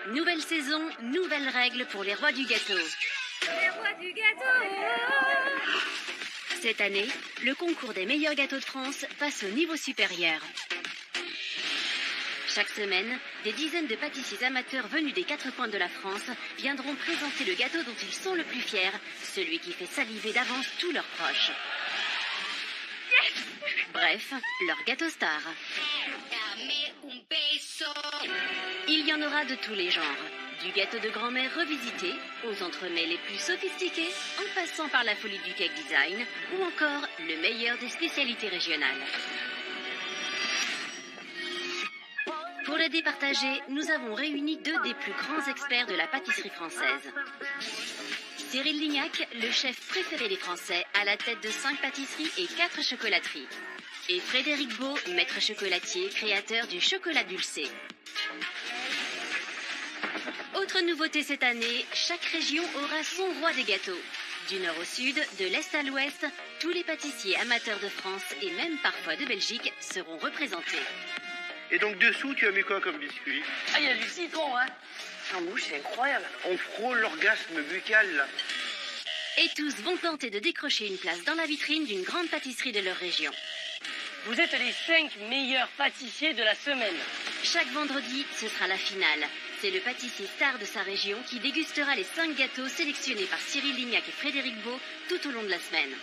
Nouvelle saison, nouvelles règles pour les rois du gâteau. Les rois du gâteau. Cette année, le concours des meilleurs gâteaux de France passe au niveau supérieur. Chaque semaine, des dizaines de pâtissiers amateurs venus des 4 coins de la France viendront présenter le gâteau dont ils sont le plus fiers, celui qui fait saliver d'avance tous leurs proches. Bref, leur gâteau star. Il y en aura de tous les genres. Du gâteau de grand-mère revisité, aux entremets les plus sophistiqués, en passant par la folie du cake design, ou encore le meilleur des spécialités régionales. Pour les départager, nous avons réuni 2 des plus grands experts de la pâtisserie française. Cyril Lignac, le chef préféré des Français, à la tête de 5 pâtisseries et 4 chocolateries. Et Frédéric Beau, maître chocolatier, créateur du chocolat dulcé. Autre nouveauté cette année, chaque région aura son roi des gâteaux. Du nord au sud, de l'est à l'ouest, tous les pâtissiers amateurs de France et même parfois de Belgique seront représentés. Et donc dessous, tu as mis quoi comme biscuit? Ah, il y a du citron, hein. En bouche, c'est incroyable. On frôle l'orgasme buccal, là. Et tous vont tenter de décrocher une place dans la vitrine d'une grande pâtisserie de leur région. Vous êtes les 5 meilleurs pâtissiers de la semaine. Chaque vendredi, ce sera la finale. C'est le pâtissier star de sa région qui dégustera les 5 gâteaux sélectionnés par Cyril Lignac et Frédéric Beau tout au long de la semaine.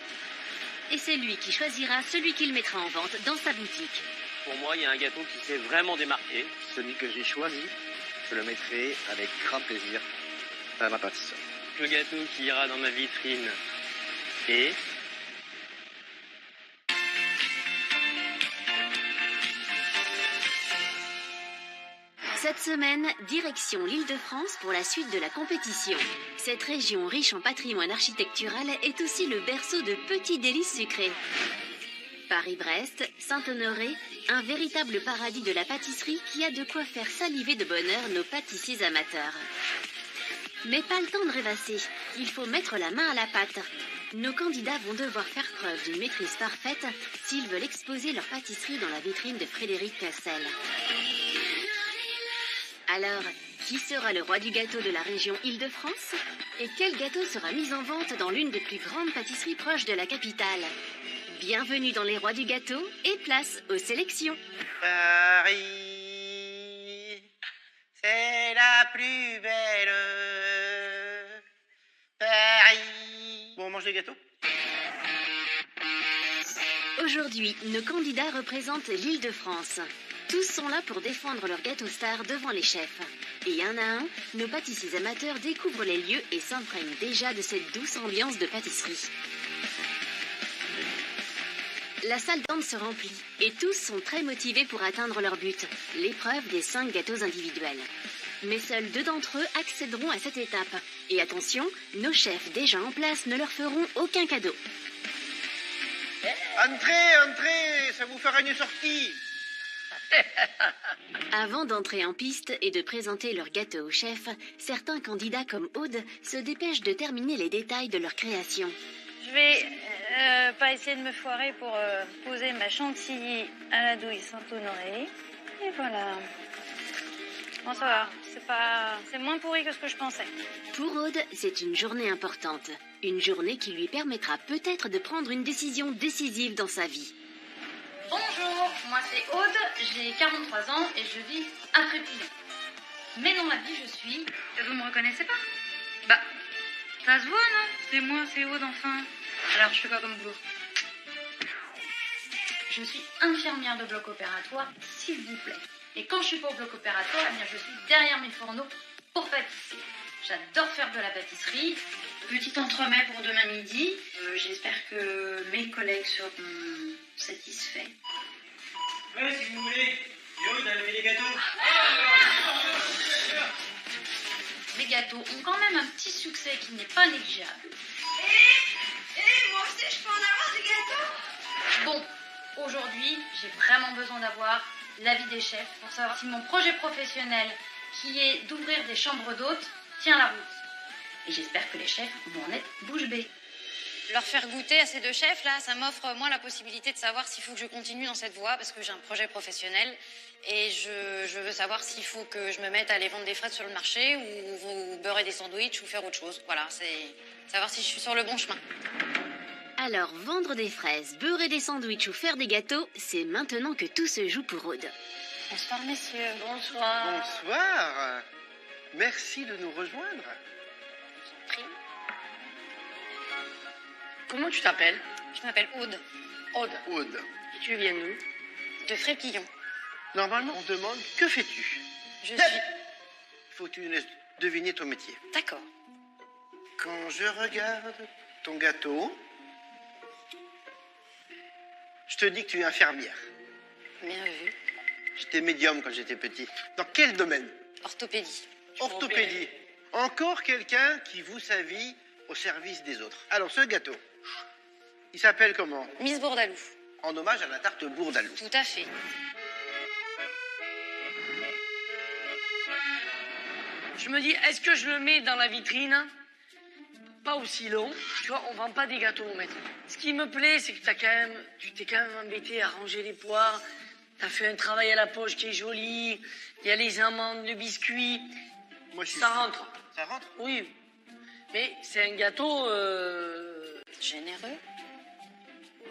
Et c'est lui qui choisira celui qu'il mettra en vente dans sa boutique. Pour moi, il y a un gâteau qui s'est vraiment démarqué. Celui que j'ai choisi, je le mettrai avec grand plaisir à ma pâtisserie. Le gâteau qui ira dans ma vitrine est... Cette semaine, direction l'Île-de-France pour la suite de la compétition. Cette région riche en patrimoine architectural est aussi le berceau de petits délices sucrés. Paris-Brest, Saint-Honoré, un véritable paradis de la pâtisserie qui a de quoi faire saliver de bonheur nos pâtissiers amateurs. Mais pas le temps de rêvasser, il faut mettre la main à la pâte. Nos candidats vont devoir faire preuve d'une maîtrise parfaite s'ils veulent exposer leur pâtisserie dans la vitrine de Frédéric Cassel. Alors, qui sera le roi du gâteau de la région Île-de-France? Et quel gâteau sera mis en vente dans l'une des plus grandes pâtisseries proches de la capitale? Bienvenue dans les rois du gâteau et place aux sélections. Paris, c'est la plus belle. Paris. Bon, on mange des gâteaux? Aujourd'hui, nos candidats représentent l'Île-de-France. Tous sont là pour défendre leur gâteau star devant les chefs. Et un à un, nos pâtissiers amateurs découvrent les lieux et s'imprègnent déjà de cette douce ambiance de pâtisserie. La salle d'attente se remplit et tous sont très motivés pour atteindre leur but, l'épreuve des 5 gâteaux individuels. Mais seuls 2 d'entre eux accéderont à cette étape. Et attention, nos chefs déjà en place ne leur feront aucun cadeau. Entrez, ça vous fera une sortie. Avant d'entrer en piste et de présenter leur gâteau au chef, certains candidats comme Aude se dépêchent de terminer les détails de leur création. Je vais pas essayer de me foirer pour poser ma chantilly à la douille Saint-Honoré. Et voilà. Bon, ça va. C'est moins pourri que ce que je pensais. Pour Aude, c'est une journée importante. Une journée qui lui permettra peut-être de prendre une décision décisive dans sa vie. Bonjour, moi c'est Aude, j'ai 43 ans et je vis à Trépillon. Mais dans la vie je suis... Vous me reconnaissez pas? Bah, ça se voit non? C'est moi, c'est Aude enfin. Alors je fais quoi comme boulot? Je suis infirmière de bloc opératoire, s'il vous plaît. Et quand je suis pas au bloc opératoire, eh bien je suis derrière mes fourneaux pour pâtisser. J'adore faire de la pâtisserie. Petit entremets pour demain midi. J'espère que mes collègues seront satisfaits. Ouais, si vous voulez. Yo, t'as levé les gâteaux. Les gâteaux ont quand même un petit succès qui n'est pas négligeable. Moi aussi, je peux en avoir des gâteaux? Bon, aujourd'hui, j'ai vraiment besoin d'avoir l'avis des chefs pour savoir si mon projet professionnel, qui est d'ouvrir des chambres d'hôtes, tient la route. Et j'espère que les chefs vont en être bouche bée. leur faire goûter à ces deux chefs, là, ça m'offre, moi, la possibilité de savoir s'il faut que je continue dans cette voie, parce que j'ai un projet professionnel, et je veux savoir s'il faut que je me mette à aller vendre des fraises sur le marché, ou beurrer des sandwichs, ou faire autre chose. Voilà, c'est savoir si je suis sur le bon chemin. Alors, vendre des fraises, beurrer des sandwichs ou faire des gâteaux, c'est maintenant que tout se joue pour Aude. Bonsoir, messieurs. Bonsoir. Bonsoir. Merci de nous rejoindre. Comment tu t'appelles? Je m'appelle Aude, Aude. Aude, Et tu viens d'où? de Frépillon. normalement, on demande que fais-tu? Je suis... Faut que tu nous laisses deviner ton métier. D'accord. Quand je regarde ton gâteau, je te dis que tu es infirmière. Bien vu. J'étais médium quand j'étais petit. Dans quel domaine? Orthopédie. Orthopédie. Encore quelqu'un qui voue sa vie au service des autres. Alors, ce gâteau, il s'appelle comment? Miss Bourdalou. En hommage à la tarte Bourdalou. Tout à fait. Je me dis, est-ce que je le mets dans la vitrine? Pas aussi long. Tu vois, on vend pas des gâteaux au maître. Ce qui me plaît, c'est que tu t'es quand même embêté à ranger les poires. T'as fait un travail à la poche qui est joli. Il y a les amandes, le biscuit. Moi, je suis... Ça rentre. Ça rentre? Oui. Mais c'est un gâteau Généreux.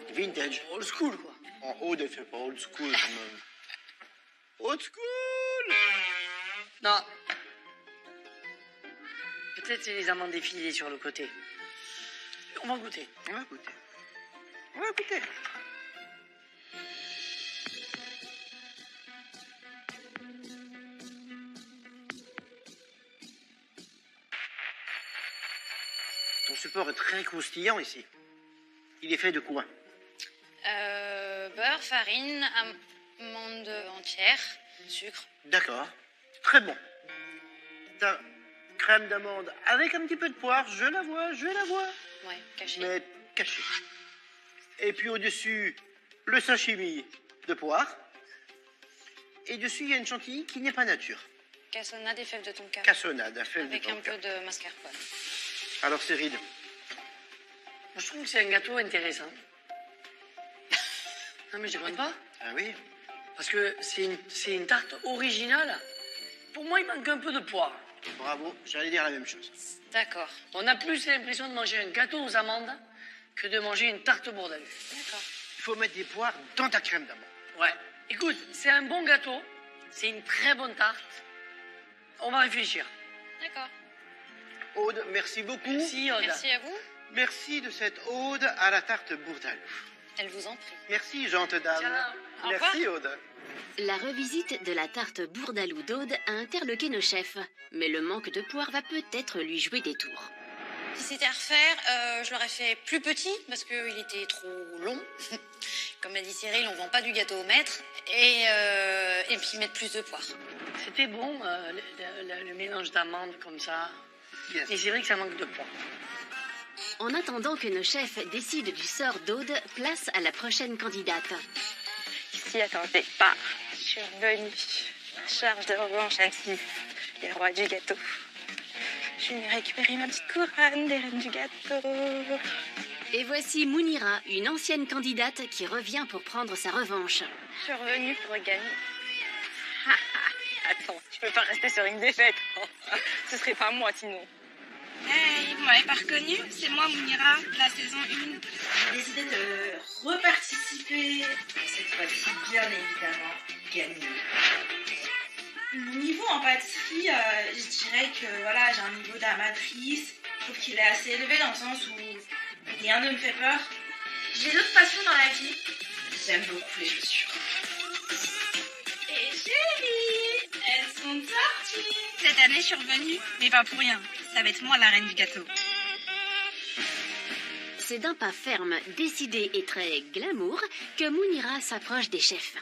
Vintage. old school, quoi. En haut, elle fait pas old school quand même. Old school! Non. Peut-être c'est les amandes défilées sur le côté. On va goûter. On va goûter. On va goûter. Ton support est très croustillant ici. Il est fait de quoi? Beurre, farine, amandes entières, sucre. D'accord. Très bon. Ta crème d'amande avec un petit peu de poire, je la vois. Ouais, caché. Mais cachée. Et puis au-dessus, le sashimi de poire. Et dessus, il y a une chantilly qui n'est pas nature. Cassonade et fèves de tonka. Cassonade à fèves de Avec un tonka. peu de mascarpone. Alors, Cyril, Je trouve que c'est un gâteau intéressant. Non, mais je ne pas. ah oui, Parce que c'est une tarte originale. Pour moi, il manque un peu de poire. bravo, j'allais dire la même chose. D'accord. On a plus l'impression de manger un gâteau aux amandes que de manger une tarte Bourdalou. D'accord. Il faut mettre des poires dans ta crème d'amande. Ouais. Écoute, c'est un bon gâteau. C'est une très bonne tarte. On va réfléchir. D'accord. Aude, merci beaucoup. Merci, Aude. Merci à vous. Merci de cette ode à la tarte Bourdalou. Elle vous en prie. Merci, gente dame. Tiens, au Merci, Aude. La revisite de la tarte Bourdalou d'Aude a interloqué nos chefs. Mais le manque de poire va peut-être lui jouer des tours. Si c'était à refaire, je l'aurais fait plus petit parce qu'il était trop long. Comme a dit Cyril, on vend pas du gâteau au maître. Et puis mettre plus de poire. C'était bon, le mélange d'amandes comme ça. Yes. Et c'est vrai que ça manque de poire. En attendant que nos chefs décident du sort d'Aude, place à la prochaine candidate. S'y attendait pas. Je suis revenue. Charge de revanche ainsi. Les rois du gâteau. Je suis venue récupérer ma petite couronne des reines du gâteau. Et voici Mounira, une ancienne candidate qui revient pour prendre sa revanche. Je suis revenue pour gagner. Attends, je peux pas rester sur une défaite. Ce serait pas moi sinon. Hey, vous m'avez pas reconnu? C'est moi, Mounira, de la saison 1. J'ai décidé de reparticiper. Cette fois-ci, bien évidemment, gagner. Mon niveau en pâtisserie, je dirais que voilà, j'ai un niveau d'amatrice. Je trouve qu'il est assez élevé dans le sens où rien ne me fait peur. J'ai d'autres passions dans la vie. J'aime beaucoup les chaussures. Et chérie, elles sont sorties. Cette année, je suis revenue, mais pas pour rien. Ça va être moi la reine du gâteau. C'est d'un pas ferme, décidé et très glamour que Mounira s'approche des chefs.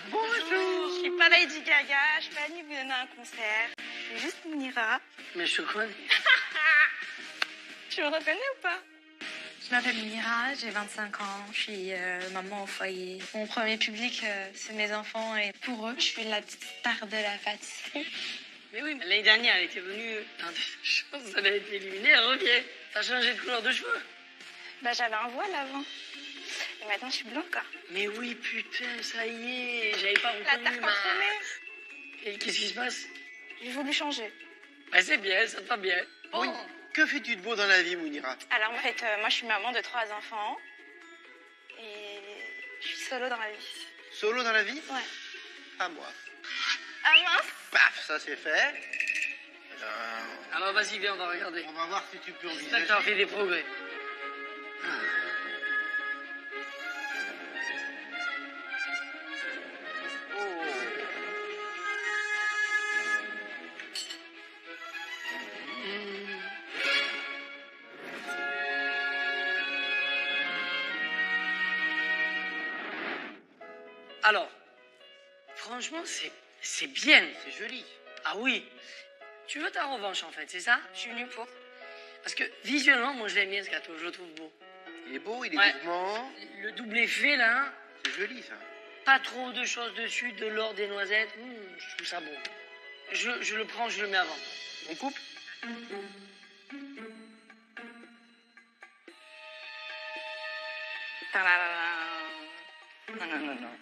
Bonjour. Je suis pas Lady Gaga, je suis pas venue vous donner un concert. Je suis juste Mounira. Mais je te connais. Tu me reconnais ou pas? Je m'appelle Mira, j'ai 25 ans, je suis maman au foyer. Mon premier public, c'est mes enfants et pour eux, je suis la petite star de la pâtisserie. Mais oui, l'année dernière, elle était venue dans des choses, elle a été éliminée, elle revient. T'as changé de couleur de cheveux? Bah, j'avais un voile avant. Et maintenant, je suis blonde, quoi. Mais oui, putain, ça y est, j'avais pas La reconnu terre parfumée. Et qu'est-ce qui se passe? J'ai voulu changer. Bah, c'est bien, ça te va bien. Oui. Que fais-tu de beau dans la vie, Mounira? Alors, en fait, moi, je suis maman de 3 enfants. Et je suis solo dans la vie. Solo dans la vie? Ouais. Pas moi. Ah mince! Paf, ça c'est fait. Alors vas-y, viens, on va regarder. On va voir si tu peux J'espère envisager. que t'as fait des progrès. Alors, franchement, c'est bien. C'est joli. Ah oui. Tu veux ta revanche, en fait, c'est ça? Je suis venue pour. Parce que visuellement, moi, je l'aime bien, ce gâteau. Je le trouve beau. Il est beau, il est Ouais. gourmand. Le double effet, là, C'est joli, ça. pas trop de choses dessus, de l'or, des noisettes. Je trouve ça beau. Je le prends, je le mets avant. On coupe? Non, non, non, non.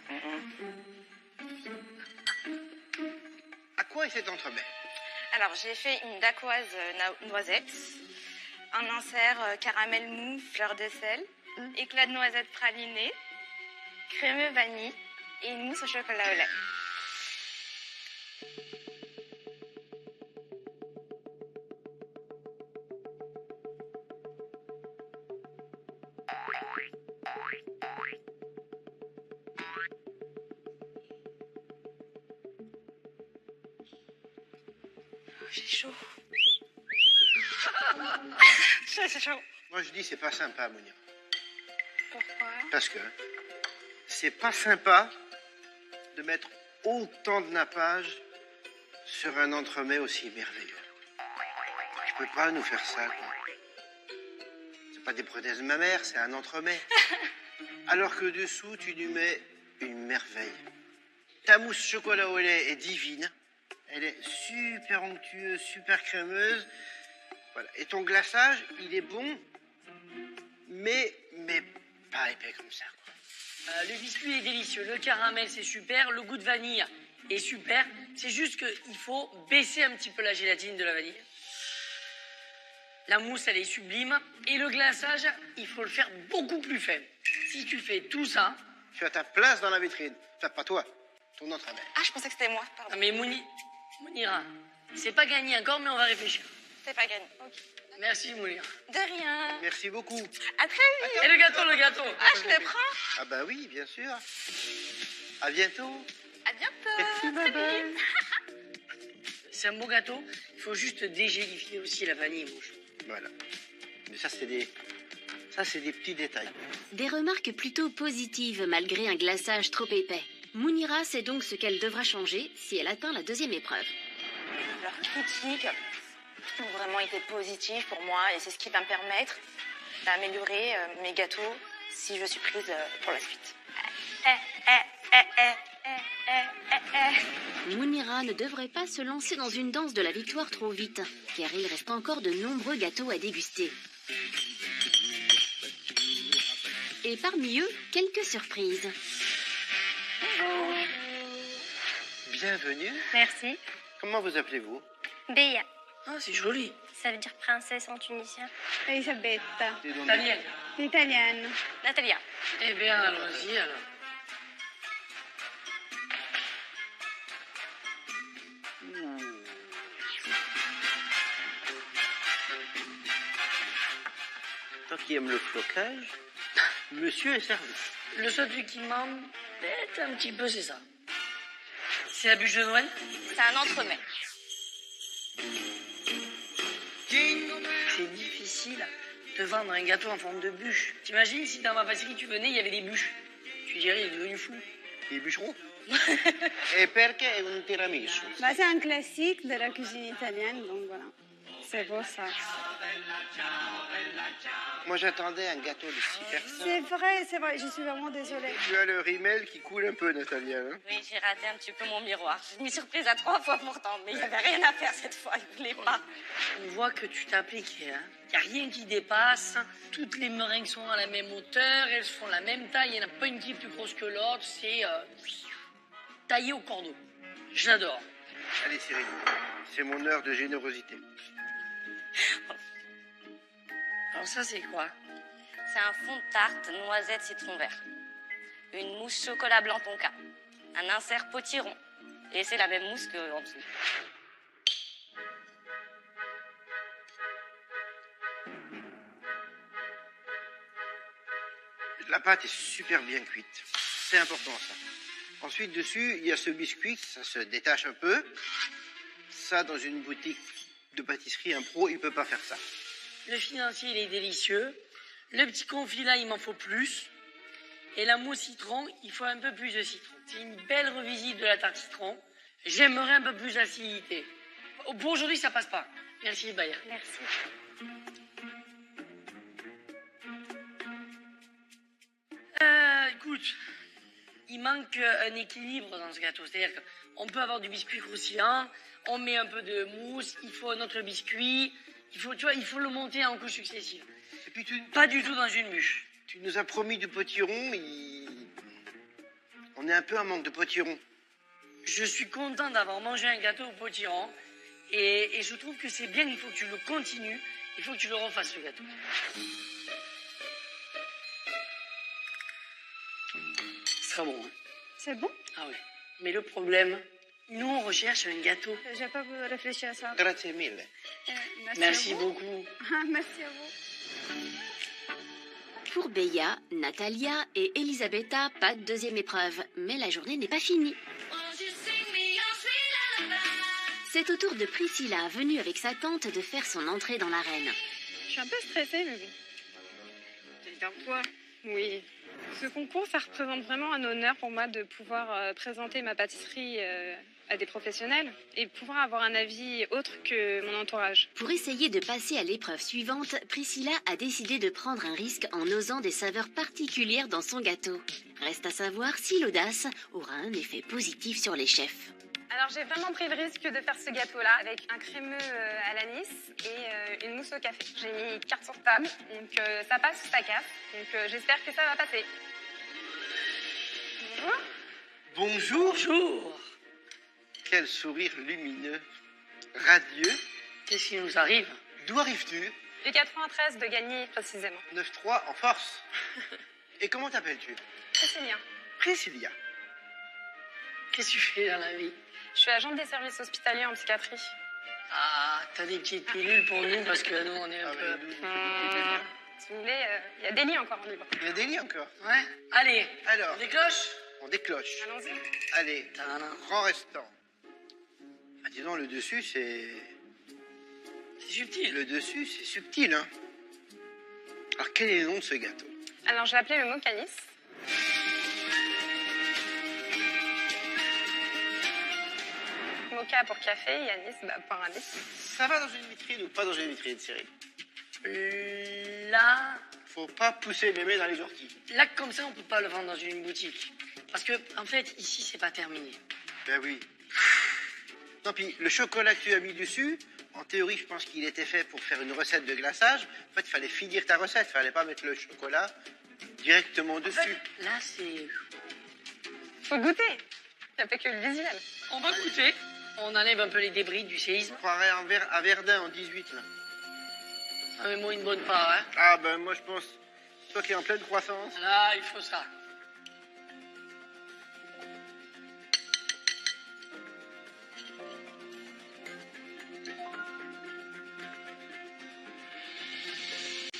À quoi est cet entremets? Alors, j'ai fait une dacquoise noisette, un insert caramel mou, fleur de sel, éclat de noisette praliné, crémeux vanille et une mousse au chocolat au lait. J'ai chaud. J'ai chaud. Moi, je dis c'est pas sympa, Mounira. Pourquoi? Parce que c'est pas sympa de mettre autant de nappage sur un entremets aussi merveilleux. Tu peux pas nous faire ça, quoi. C'est pas des prothèses mammaires, c'est un entremets. Alors que dessous, tu lui mets une merveille. Ta mousse chocolat au lait est divine. Elle est super onctueuse, super crémeuse. Voilà. Et ton glaçage, il est bon, mais pas épais comme ça, quoi. Le biscuit est délicieux, le caramel c'est super, le goût de vanille est super. C'est juste qu'il faut baisser un petit peu la gélatine de la vanille. La mousse elle est sublime et le glaçage il faut le faire beaucoup plus faible. Si tu fais tout ça, Tu as ta place dans la vitrine. Enfin, pas toi, ton entremets. Ah, je pensais que c'était moi, pardon. mais Mounira, c'est pas gagné encore mais on va réfléchir. C'est pas gagné. Ok. Merci Mounira. De rien. Merci beaucoup. À très vite. Et le gâteau. Ah, je le prends. Ah bah oui, bien sûr. À bientôt. À bientôt. Merci, ma belle. C'est un beau gâteau, il faut juste dégélifier aussi la vanille rouge. Voilà. Mais ça, c'est des petits détails. Des remarques plutôt positives malgré un glaçage trop épais. Mounira sait donc ce qu'elle devra changer si elle atteint la deuxième épreuve. Leurs critiques ont vraiment été positives pour moi et c'est ce qui va me permettre d'améliorer mes gâteaux si je suis prise pour la suite. Mounira ne devrait pas se lancer dans une danse de la victoire trop vite, car il reste encore de nombreux gâteaux à déguster. Et parmi eux, quelques surprises. Bienvenue. Merci. Comment vous appelez-vous? Béa. Ah, c'est joli. Ça veut dire princesse en tunisien. Elisabetta. Italienne. Italiano. Natalia. Eh bien, allons-y alors. Toi qui aimes le flocage, monsieur est servi. Le seul truc qui m'embête un petit peu, c'est ça. C'est la bûche de Noël? C'est un entremets. C'est difficile de vendre un gâteau en forme de bûche. T'imagines si dans ma pâtisserie tu venais, il y avait des bûches. Tu dirais, il est devenu fou. Les bûcherons. Et perché è un tiramisù? Bah, c'est un classique de la cuisine italienne, donc voilà. C'est beau ça. Moi, j'attendais un gâteau de 6 personnes. C'est vrai, je suis vraiment désolée. Tu as le rimel qui coule un peu, Natalia. Hein? Oui, j'ai raté un petit peu mon miroir. Je m'y suis surprise à 3 fois pourtant, mais il n'y avait rien à faire cette fois, il voulait pas. On voit que tu t'es appliqué, hein. Il n'y a rien qui dépasse. Toutes les meringues sont à la même hauteur, elles font la même taille. Il n'y en a pas une qui est plus grosse que l'autre. C'est taillé au cordeau. J'adore. Allez, Cyril, c'est mon heure de générosité. Alors ça, c'est quoi? C'est un fond de tarte, noisette, citron vert. Une mousse chocolat blanc tonka. Un insert potiron. Et c'est la même mousse qu'en dessous. La pâte est super bien cuite. C'est important, ça. Ensuite, dessus, il y a ce biscuit. Ça se détache un peu. Ça, dans une boutique de pâtisserie, un pro, il ne peut pas faire ça. Le financier, il est délicieux. Le petit confit, là, il m'en faut plus. Et la mousse citron, il faut un peu plus de citron. C'est une belle revisite de la tarte citron. J'aimerais un peu plus d'acidité. Pour aujourd'hui, ça passe pas. Merci, Baya. Merci. Écoute, il manque un équilibre dans ce gâteau. C'est-à-dire qu'on peut avoir du biscuit croustillant, on met un peu de mousse, il faut un autre biscuit. Il faut le monter en couches successives. Et puis pas du tout dans une bûche. Tu nous as promis du potiron. On est un peu en manque de potiron. Je suis content d'avoir mangé un gâteau au potiron. Et je trouve que c'est bien, il faut que tu le continues. Il faut que tu le refasses, ce gâteau. Ce sera bon. Hein. C'est bon? Ah oui. Mais le problème, nous, on recherche un gâteau. J'ai pas réfléchi à ça. Grazie mille. Merci beaucoup. Merci à vous. Pour Béa, Natalia et Elisabetta, pas de deuxième épreuve. Mais la journée n'est pas finie. C'est au tour de Priscilla, venue avec sa tante, de faire son entrée dans l'arène. Je suis un peu stressée, mais bon. C'est un poids. Oui. Ce concours, ça représente vraiment un honneur pour moi de pouvoir présenter ma pâtisserie à des professionnels et pouvoir avoir un avis autre que mon entourage. Pour essayer de passer à l'épreuve suivante, Priscilla a décidé de prendre un risque en osant des saveurs particulières dans son gâteau. Reste à savoir si l'audace aura un effet positif sur les chefs. Alors j'ai vraiment pris le risque de faire ce gâteau-là avec un crémeux à l'anis et une mousse au café. J'ai mis carte sur table, donc ça passe ou ça casse. Donc j'espère que ça va passer. Bonjour. Bonjour. Quel sourire lumineux, radieux. Qu'est-ce qui nous arrive? D'où arrives-tu? Du 93 de Gagny, précisément. 9-3 en force. Et comment t'appelles-tu? Priscilla. Priscilla. Qu'est-ce que tu fais dans la vie? Je suis agente des services hospitaliers en psychiatrie. Ah, t'as des petites pilules pour nous parce que nous, on est un peu... Si vous voulez, il y a des lits encore en libre. Il y a des lits encore? Ouais. Allez, alors, on décloche? On décloche. Allons-y. Allez, grand restant. Ah, dis donc, le dessus, c'est... C'est subtil. Le dessus, c'est subtil, hein. Alors, quel est le nom de ce gâteau? Alors, je vais appeler le mocanis. Mocha pour café et anis pour anis. Ça va dans une vitrine ou pas dans une vitrine, Cyril? Là... Faut pas pousser mémé dans les orties. Là, comme ça, on peut pas le vendre dans une boutique. Parce que, en fait, ici, c'est pas terminé. Ben oui. Non, puis le chocolat que tu as mis dessus, en théorie, je pense qu'il était fait pour faire une recette de glaçage. En fait, il fallait finir ta recette. Il fallait pas mettre le chocolat directement dessus. En fait, là, c'est... Faut goûter. Ça fait que le visuel. On va goûter. On enlève un peu les débris du séisme. On croirait à Verdun en 18, là. Ah, mais moi, une bonne part, hein. Ah, ben moi, je pense... Toi qui es en pleine croissance. Là, il faut ça.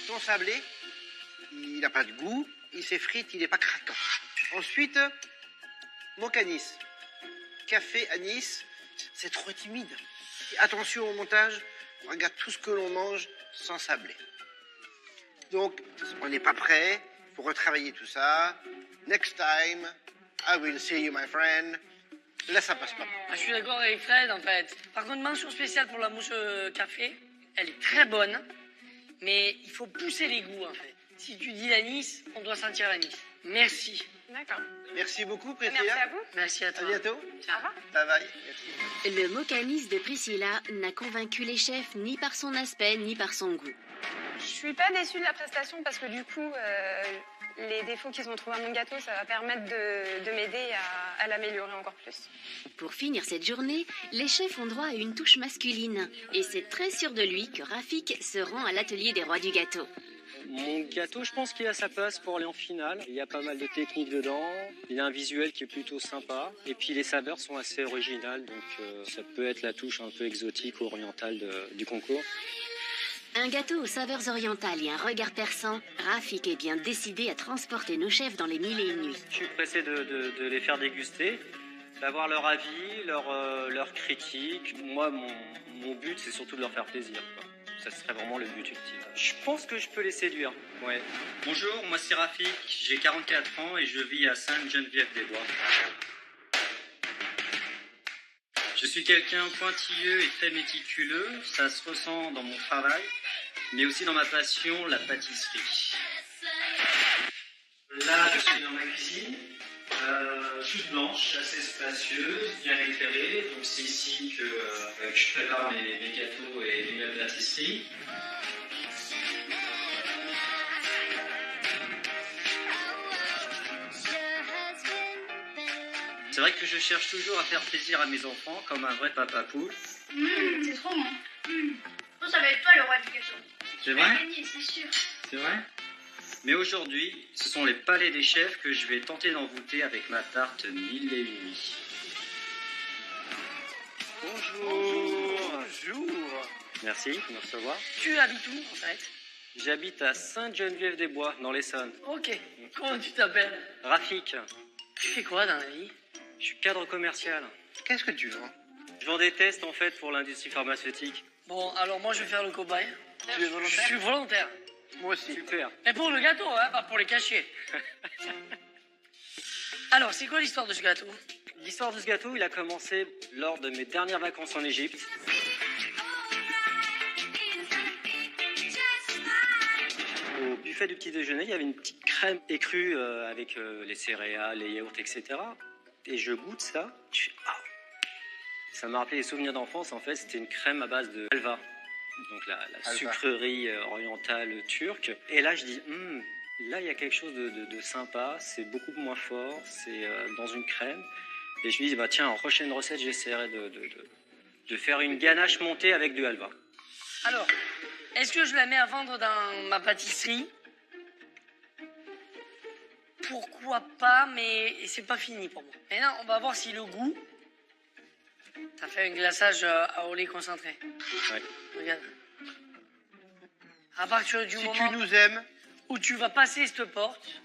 Ton sablé, il n'a pas de goût, il s'effrite, il n'est pas craquant. Ensuite, mocanis. Café, anis, c'est trop timide. Attention au montage, on regarde tout ce que l'on mange sans sablé. Donc, on n'est pas prêt, il faut retravailler tout ça. Next time, I will see you, my friend. Là, ça passe pas. Ah, je suis d'accord avec Fred, en fait. Par contre, mention spéciale pour la mousse café. elle est très bonne, mais il faut pousser les goûts en fait. Si tu dis l'anis, on doit sentir l'anis. Merci. D'accord. Merci beaucoup, Merci Priscilla. à vous. Merci à À toi. bientôt. Au revoir. Bye bye. Merci. Le mocanis de Priscilla n'a convaincu les chefs ni par son aspect ni par son goût. Je suis pas déçue de la prestation parce que du coup, les défauts qu'ils ont trouvés à mon gâteau, ça va permettre de m'aider à l'améliorer encore plus. Pour finir cette journée, les chefs ont droit à une touche masculine. Et c'est très sûr de lui que Rafik se rend à l'atelier des rois du gâteau. Mon gâteau, je pense qu'il a sa place pour aller en finale. Il y a pas mal de techniques dedans. Il a un visuel qui est plutôt sympa. Et puis les saveurs sont assez originales, donc ça peut être la touche un peu exotique ou orientale du concours. Un gâteau aux saveurs orientales et un regard perçant, Rafik est bien décidé à transporter nos chefs dans les mille et une nuits. Je suis pressé de les faire déguster, d'avoir leur avis, leur critique. Moi, mon but, c'est surtout de leur faire plaisir, quoi. Ça serait vraiment le but ultime. Je pense que je peux les séduire, ouais. Bonjour, moi c'est Rafik, j'ai 44 ans et je vis à Sainte-Geneviève-des-Bois. Je suis quelqu'un pointilleux et très méticuleux, ça se ressent dans mon travail, mais aussi dans ma passion, la pâtisserie. Là, je suis dans ma cuisine, toute blanche, assez spacieuse, bien éclairée, donc c'est ici que je prépare mes gâteaux et mes pâtisseries. C'est vrai que je cherche toujours à faire plaisir à mes enfants, comme un vrai papa poule. C'est trop bon. Oh, ça va être toi le roi du gâteau. C'est vrai? Gagner, c'est sûr. C'est vrai? Mais aujourd'hui, ce sont les palais des chefs que je vais tenter d'envoûter avec ma tarte mille et une nuits. Bonjour. Bonjour. Merci de me recevoir. Tu habites où en fait? J'habite à Sainte-Geneviève-des-Bois, dans l'Essonne. Ok. Comment tu t'appelles? Rafik, Tu fais quoi dans la vie? je suis cadre commercial. Qu'est-ce que tu vends? Je vends des tests en fait pour l'industrie pharmaceutique. Bon, alors moi je vais faire le cobaye. Tu es volontaire? Je suis volontaire. Moi aussi. Super. Mais pour le gâteau, hein, pas pour les cachets. Alors, c'est quoi l'histoire de ce gâteau? L'histoire de ce gâteau, il a commencé lors de mes dernières vacances en Égypte. Au buffet du petit déjeuner, il y avait une petite crème écrue avec les céréales, les yaourts, etc. Et je goûte ça, je fais ah. Ça m'a rappelé des souvenirs d'enfance. En fait, c'était une crème à base de halva, donc la sucrerie orientale turque. Et là, je dis, là, il y a quelque chose de sympa. C'est beaucoup moins fort. C'est dans une crème. Et je me dis, bah tiens, en prochaine recette, j'essaierai de faire une ganache montée avec du halva. Alors, est-ce que je la mets à vendre dans ma pâtisserie? Pourquoi pas, mais c'est pas fini pour moi. Maintenant, on va voir si le goût... T'as fait un glaçage au lait concentré. Ouais. Regarde. À partir du Si moment tu nous aimes, où tu vas passer cette porte,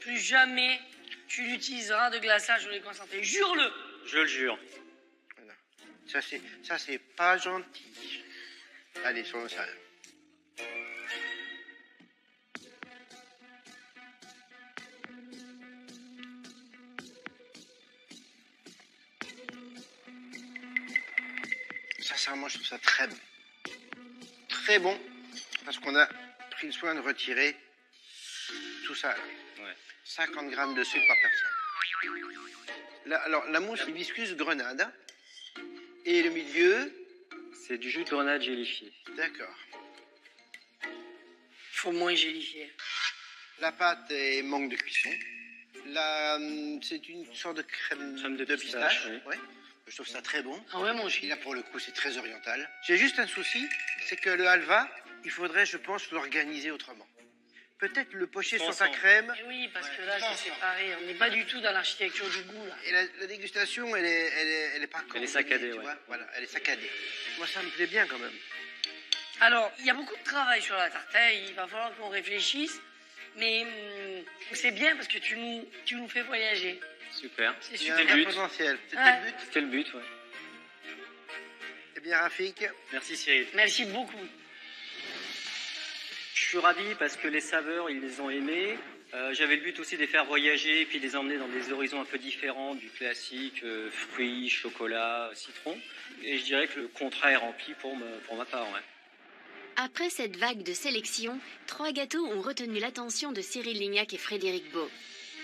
plus jamais tu n'utiliseras de glaçage au lait concentré. Jure-le! Je le jure. voilà. Ça c'est pas gentil. Allez, sur le salle. Sincèrement, je trouve ça très bon. Très bon, parce qu'on a pris le soin de retirer tout ça. Ouais. 50 grammes de sucre par personne. Alors, la mousse hibiscus grenade. Et le milieu, C'est du jus de grenade gélifié. d'accord. Il faut moins gélifier. La pâte est manque de cuisson. C'est une sorte de crème de pistache. oui. Ouais. Je trouve ça très bon. Ah ouais, mon Et chien. là, pour le coup, c'est très oriental. J'ai juste un souci, c'est que le halva, il faudrait, je pense, l'organiser autrement. Peut-être le pocher sur sa crème. Eh oui, parce que là, c'est séparé. On n'est pas du tout dans l'architecture du goût, là. Et la dégustation, elle est pas Elle est coordonnée, saccadée, tu ouais. vois. Voilà, elle est saccadée. Moi, ça me plaît bien quand même. Alors, il y a beaucoup de travail sur la tarte. Hein. Il va falloir qu'on réfléchisse. Mais c'est bien parce que tu nous fais voyager. Super. C'est Il y a super. un vrai potentiel. C'était Ouais. le but. C'était le but, ouais. Eh bien, Rafik, Merci Cyril. Merci beaucoup. Je suis ravi parce que les saveurs, ils les ont aimées. J'avais le but aussi de les faire voyager et puis de les emmener dans des horizons un peu différents du classique, fruits, chocolat, citron. Et je dirais que le contrat est rempli pour ma part, ouais. Après cette vague de sélection, 3 gâteaux ont retenu l'attention de Cyril Lignac et Frédéric Beau.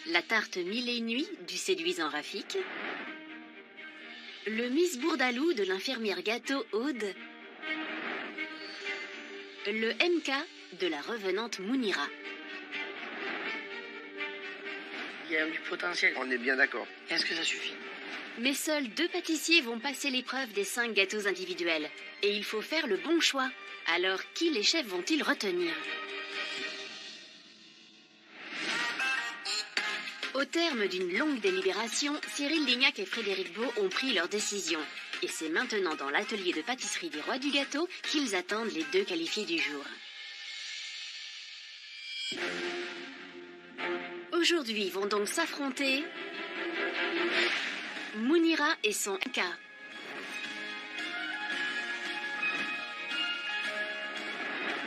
La tarte Mille et une nuits du séduisant Rafik, le Miss Bourdalou de l'infirmière gâteau Aude, le MK de la revenante Mounira. Il y a du potentiel. On est bien d'accord. Est-ce que ça suffit? Mais seuls 2 pâtissiers vont passer l'épreuve des 5 gâteaux individuels. Et il faut faire le bon choix. Alors, qui les chefs vont-ils retenir? Au terme d'une longue délibération, Cyril Lignac et Frédéric Beau ont pris leur décision. Et c'est maintenant dans l'atelier de pâtisserie des Rois du Gâteau qu'ils attendent les 2 qualifiés du jour. Aujourd'hui vont donc s'affronter Mounira et son MK.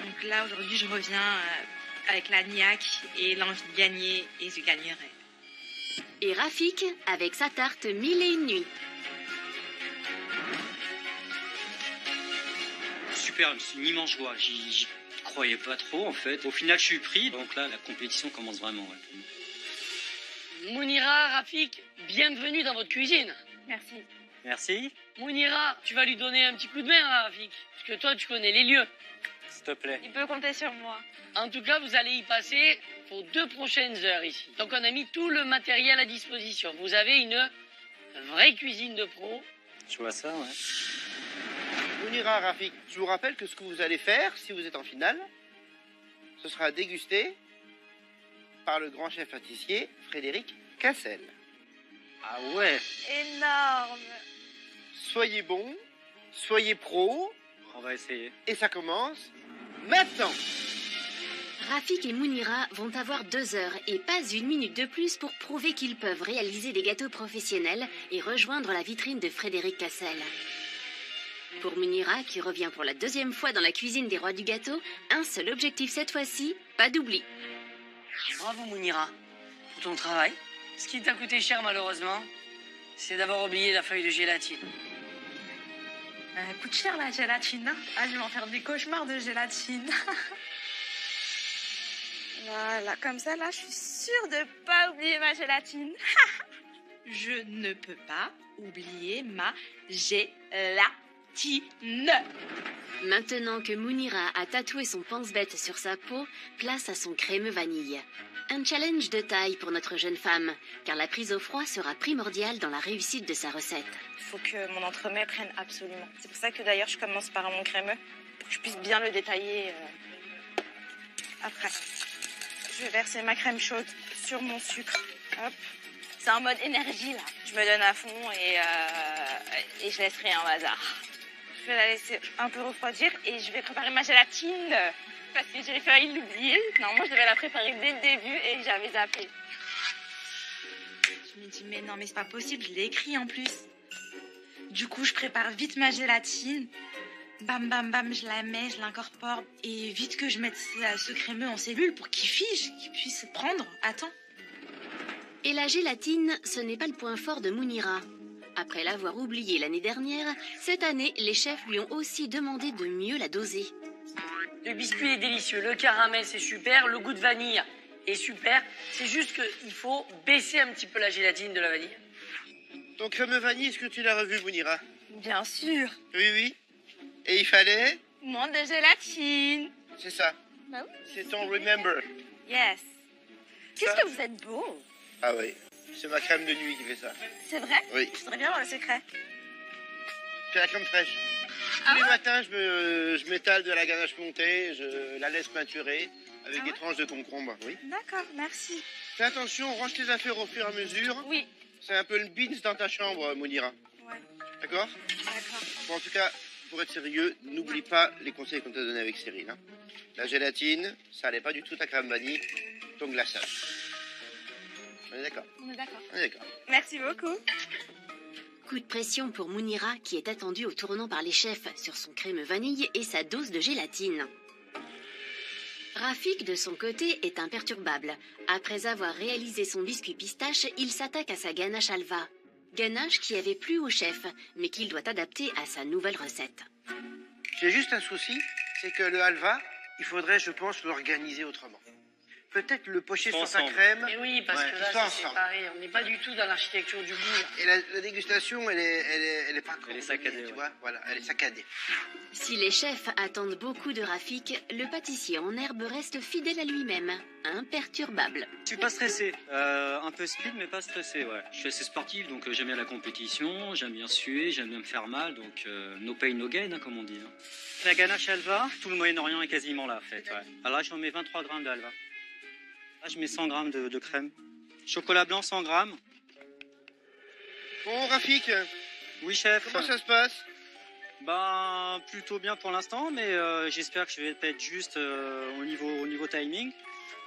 Donc là, aujourd'hui, je reviens avec la niaque et l'envie de gagner, et je gagnerai. Et Rafik avec sa tarte Mille et une nuits. Super, c'est une immense joie. J'y croyais pas trop en fait. Au final, je suis pris. Donc là, la compétition commence vraiment. Ouais. Mounira, Rafik, bienvenue dans votre cuisine. Merci. Merci. Mounira, tu vas lui donner un petit coup de main à Rafik, parce que toi, tu connais les lieux. S'il te plaît. Il peut compter sur moi. En tout cas, vous allez y passer pour 2 prochaines heures ici. Donc, on a mis tout le matériel à disposition. Vous avez une vraie cuisine de pro. Je vois ça, ouais. Mounira, Rafik, je vous rappelle que ce que vous allez faire, si vous êtes en finale, ce sera dégusté par le grand chef pâtissier Frédéric Cassel. Ah ouais. Énorme. Soyez bons, soyez pros. On va essayer. Et ça commence maintenant. Rafik et Mounira vont avoir 2 heures et pas 1 minute de plus pour prouver qu'ils peuvent réaliser des gâteaux professionnels et rejoindre la vitrine de Frédéric Cassel. Pour Mounira, qui revient pour la 2e fois dans la cuisine des Rois du Gâteau, un seul objectif cette fois-ci, pas d'oubli. Bravo Mounira pour ton travail. Ce qui t'a coûté cher malheureusement, c'est d'avoir oublié la feuille de gélatine. Coûte cher la gélatine. Hein. Ah, je vais en faire des cauchemars de gélatine. Voilà, comme ça, là, je suis sûre de pas oublier ma gélatine. Je ne peux pas oublier ma gélatine. Maintenant que Mounira a tatoué son pense-bête sur sa peau, place à son crémeux vanille. Un challenge de taille pour notre jeune femme, car la prise au froid sera primordiale dans la réussite de sa recette. Il faut que mon entremets prenne absolument. C'est pour ça que d'ailleurs, je commence par mon crémeux, pour que je puisse bien le détailler après. Je vais verser ma crème chaude sur mon sucre. Hop. C'est en mode énergie, là. Je me donne à fond et je laisse rien au hasard. Je vais la laisser un peu refroidir et je vais préparer ma gélatine. Parce que j'ai failli l'oublier. Normalement, je devais la préparer dès le début et j'avais zappé. Je me dis, mais non, mais c'est pas possible, je l'ai écrit en plus. Du coup, je prépare vite ma gélatine. Bam, bam, bam, je la mets, je l'incorpore. Et vite que je mette ce crémeux en cellule pour qu'il fige, qu'il puisse prendre. Attends. Et la gélatine, ce n'est pas le point fort de Mounira. Après l'avoir oubliée l'année dernière, cette année, les chefs lui ont aussi demandé de mieux la doser. Le biscuit est délicieux, le caramel c'est super, le goût de vanille est super. C'est juste qu'il faut baisser un petit peu la gélatine de la vanille. Ton crémeux vanille, est-ce que tu l'as revu, Mounira? Bien sûr. Oui, oui. Et il fallait? Moins de gélatine. C'est ça. Bah oui. C'est ton remember. Yes. Qu'est-ce que vous êtes beau. Ah oui. C'est ma crème de nuit qui fait ça. C'est vrai? Oui. Je voudrais bien avoir le secret. C'est la crème fraîche. Tous les matins, je m'étale de la ganache montée, je la laisse peinturer avec des tranches de concombre. Oui. D'accord, merci. Fais attention, range tes affaires au fur et à mesure. Oui. C'est un peu le beans dans ta chambre, Mounira. Ouais. D'accord? D'accord. Bon, en tout cas, pour être sérieux, n'oublie pas les conseils qu'on t'a donnés avec Cyril. Hein. La gélatine, ça n'allait pas du tout ta crème vanille, ton glaçage. On est d'accord? On est d'accord. On est d'accord. Merci beaucoup. Coup de pression pour Mounira qui est attendue au tournant par les chefs sur son crémeux vanille et sa dose de gélatine. Rafik, de son côté, est imperturbable. Après avoir réalisé son biscuit pistache, il s'attaque à sa ganache halva. Ganache qui avait plu au chef, mais qu'il doit adapter à sa nouvelle recette. J'ai juste un souci, c'est que le halva, il faudrait, je pense, l'organiser autrement. Peut-être le pocher sur sa Ensemble. crème. Mais oui, parce que là, Soit c'est ensemble. séparé. On n'est pas du tout dans l'architecture du goût. Là. Et la dégustation, elle est pas Elle est saccadée, tu ouais. vois, voilà, elle est saccadée. Si les chefs attendent beaucoup de Rafik, le pâtissier en herbe reste fidèle à lui-même, imperturbable. Je suis pas stressé, un peu speed mais pas stressé, ouais. Je suis assez sportif, donc j'aime bien la compétition, j'aime bien suer, j'aime bien me faire mal, donc no pain no gain, hein, comme on dit. Hein. La ganache halva, tout le Moyen-Orient est quasiment là, en fait. Ouais. Alors là, j'en mets 23 grammes d'halva. Là, je mets 100 grammes de crème. Chocolat blanc, 100 grammes. Bon, Rafik, Oui, chef. comment ça se passe? Ben, plutôt bien pour l'instant, mais j'espère que je vais être juste au niveau timing.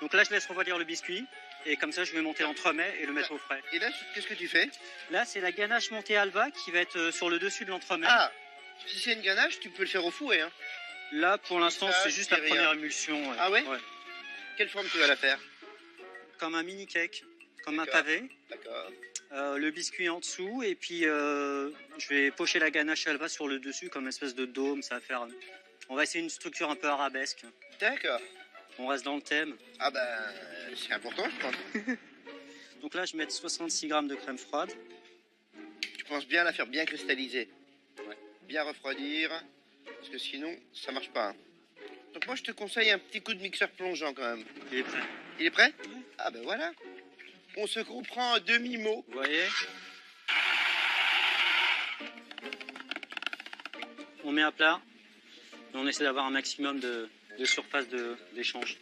Donc là, je laisse refroidir le biscuit. Et comme ça, je vais monter l'entremet et le mettre au frais. Et là, qu'est-ce que tu fais? Là, c'est la ganache montée halva qui va être sur le dessus de l'entremet. Ah, si c'est une ganache, tu peux le faire au fouet, hein. Là, pour l'instant, Ça, c'est juste c'est la rien. première émulsion. Ah ouais? Quelle forme tu vas la faire? Comme un mini cake, comme un D'accord. pavé. D'accord. Le biscuit en dessous et puis je vais pocher la ganache halva sur le dessus comme une espèce de dôme. Ça va faire. On va essayer une structure un peu arabesque. D'accord. On reste dans le thème. Ah ben, c'est important, je pense. Donc là, je vais mettre 66 grammes de crème froide. Tu penses bien la faire bien cristalliser. Ouais. Bien refroidir, parce que sinon, ça marche pas. Hein. Donc moi, je te conseille un petit coup de mixeur plongeant quand même. Il est prêt. Il est prêt? Ah ben voilà. On se comprend en demi-mot. Vous voyez? On met à plat et on essaie d'avoir un maximum de surface d'échange.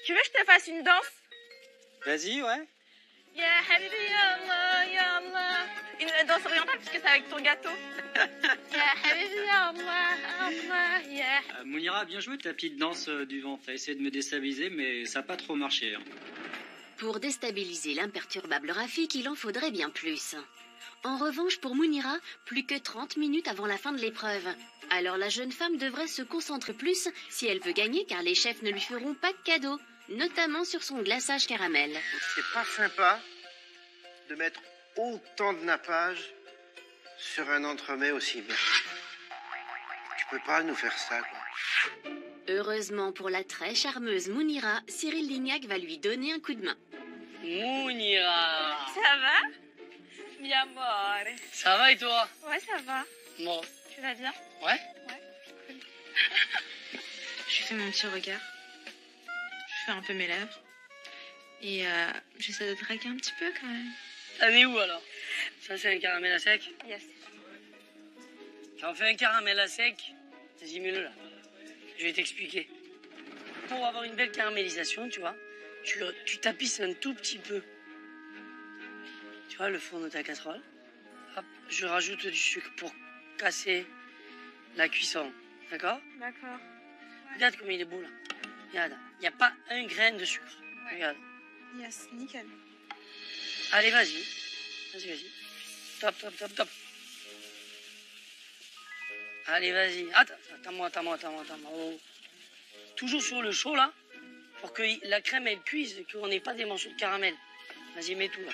Tu veux que je te fasse une danse? Vas-y, ouais. Ya habibi ya Allah, ya Allah. Une danse orientale puisque c'est avec ton gâteau. Ya habibi ya Allah, Allah, ya. Mounira, bien joué ta petite danse du vent. T'as essayé de me déstabiliser, mais ça n'a pas trop marché. Hein. Pour déstabiliser l'imperturbable Rafik, il en faudrait bien plus. En revanche, pour Mounira, plus que 30 minutes avant la fin de l'épreuve. Alors la jeune femme devrait se concentrer plus si elle veut gagner, car les chefs ne lui feront pas de cadeau, notamment sur son glaçage caramel. C'est pas sympa de mettre autant de nappage sur un entremets aussi merveilleux. Tu peux pas nous faire ça, quoi. Heureusement pour la très charmeuse Mounira, Cyril Lignac va lui donner un coup de main. Mounira. Ça va? Mi amore. Ça va et toi? Ouais, ça va. Bon. Tu vas bien? Ouais? Ouais. Je fais mon petit regard. Je fais un peu mes lèvres. Et j'essaie de draguer un petit peu quand même. T'en es où alors? Ça c'est un caramel à sec? Yes. T'en fais un caramel à sec? Vas-y, mets-le là. Je vais t'expliquer. Pour avoir une belle caramélisation, tu vois, tu tapisses un tout petit peu. Tu vois, le fond de ta casserole. Hop, je rajoute du sucre pour casser la cuisson. D'accord? D'accord. Regarde comme il est beau là. Regarde, il n'y a pas un grain de sucre. Ouais. Regarde. Yes, nickel. Allez, vas-y. Vas-y, vas-y. Top, top, top, top. Allez, vas-y. Attends-moi. Oh. Toujours sur le chaud, là, pour que la crème, elle cuise et qu'on n'ait pas des morceaux de caramel. Vas-y, mets tout, là.